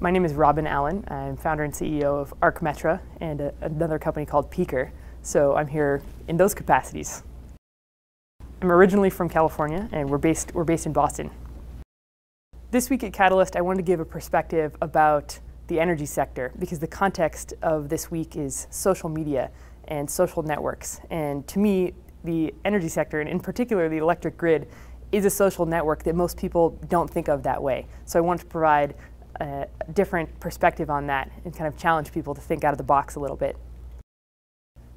My name is Robyn Allen. I'm founder and CEO of Archmetra and another company called Peakr. So I'm here in those capacities. I'm originally from California, and we're based in Boston. This week at Catalyst, I wanted to give a perspective about the energy sector because the context of this week is social media and social networks. And to me, the energy sector, and in particular the electric grid, is a social network that most people don't think of that way. So I wanted to provide a different perspective on that and kind of challenge people to think out of the box a little bit.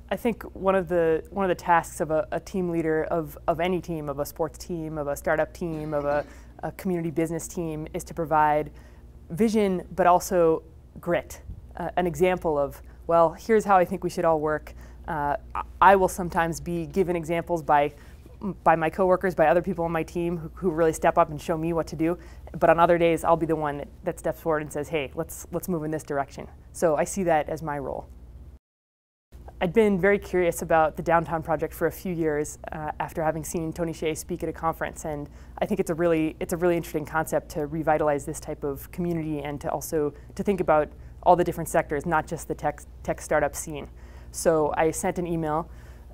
I think one of the tasks of a team leader of any team, of a sports team, of a startup team, of a community business team, is to provide vision but also grit. An example of, well, here's how I think we should all work. I will sometimes be given examples by my coworkers, by other people on my team who really step up and show me what to do. But on other days, I'll be the one that steps forward and says, hey, let's move in this direction. So I see that as my role. I'd been very curious about the Downtown Project for a few years after having seen Tony Hsieh speak at a conference, and I think it's a really interesting concept to revitalize this type of community and to also to think about all the different sectors, not just the tech startup scene. So I sent an email.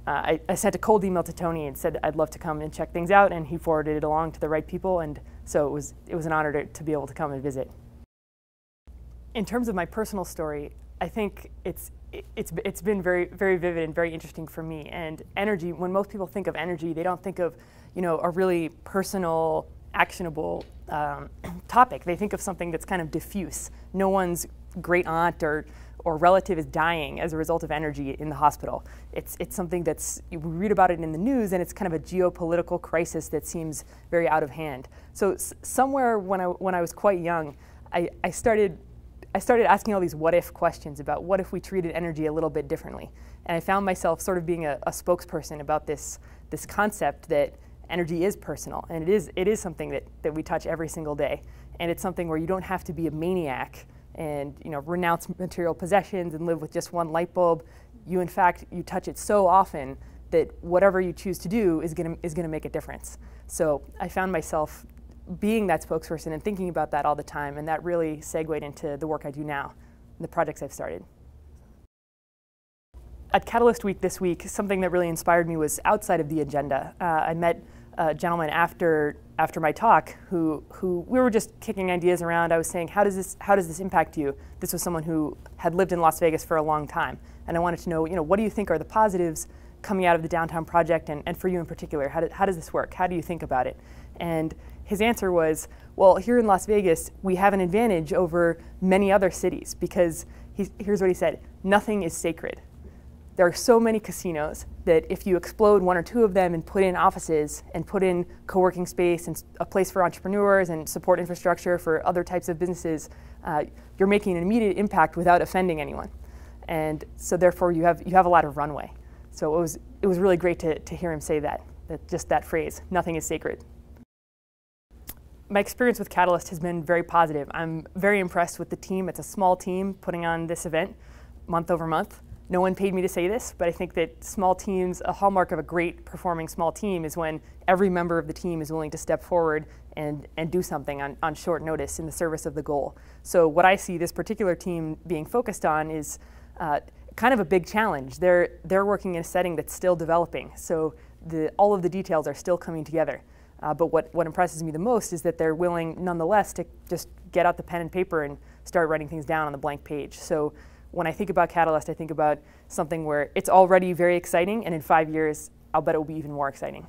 I sent a cold email to Tony and said I'd love to come and check things out, and he forwarded it along to the right people, and so it was an honor to be able to come and visit. In terms of my personal story, I think it's been very vivid and very interesting for me. And energy, when most people think of energy, they don't think of a really personal, actionable topic. They think of something that's kind of diffuse. No one's great aunt or relative is dying as a result of energy in the hospital. It's something we read about it in the news, and it's kind of a geopolitical crisis that seems very out of hand. So somewhere when I was quite young, I started asking all these what-if questions about what if we treated energy a little bit differently. And I found myself sort of being a spokesperson about this concept that energy is personal, and it is something that we touch every single day. And it's something where you don't have to be a maniac and renounce material possessions and live with just one light bulb. You touch it so often that whatever you choose to do is gonna make a difference. So I found myself being that spokesperson and thinking about that all the time, and that really segued into the work I do now, and the projects I've started. At Catalyst Week this week, something that really inspired me was outside of the agenda. I met a gentleman after my talk who we were just kicking ideas around. I was saying, how does this impact you? This was someone who had lived in Las Vegas for a long time, and I wanted to know, what do you think are the positives coming out of the Downtown Project, and for you in particular, how does this work? How do you think about it? And his answer was, well, here in Las Vegas, we have an advantage over many other cities because here's what he said: nothing is sacred. There are so many casinos that if you explode one or two of them and put in offices and put in co-working space and a place for entrepreneurs and support infrastructure for other types of businesses, you're making an immediate impact without offending anyone. And so therefore you have a lot of runway. So it was really great to hear him say just that phrase, nothing is sacred. My experience with Catalyst has been very positive. I'm very impressed with the team. It's a small team putting on this event month over month. No one paid me to say this, but I think that small teams, a hallmark of a great performing small team is when every member of the team is willing to step forward and do something on short notice in the service of the goal. So what I see this particular team being focused on is kind of a big challenge. They're working in a setting that's still developing, so all of the details are still coming together. But what impresses me the most is that they're willing, nonetheless, to just get out the pen and paper and start writing things down on the blank page. So when I think about Catalyst, I think about something where it's already very exciting, and in 5 years, I'll bet it will be even more exciting.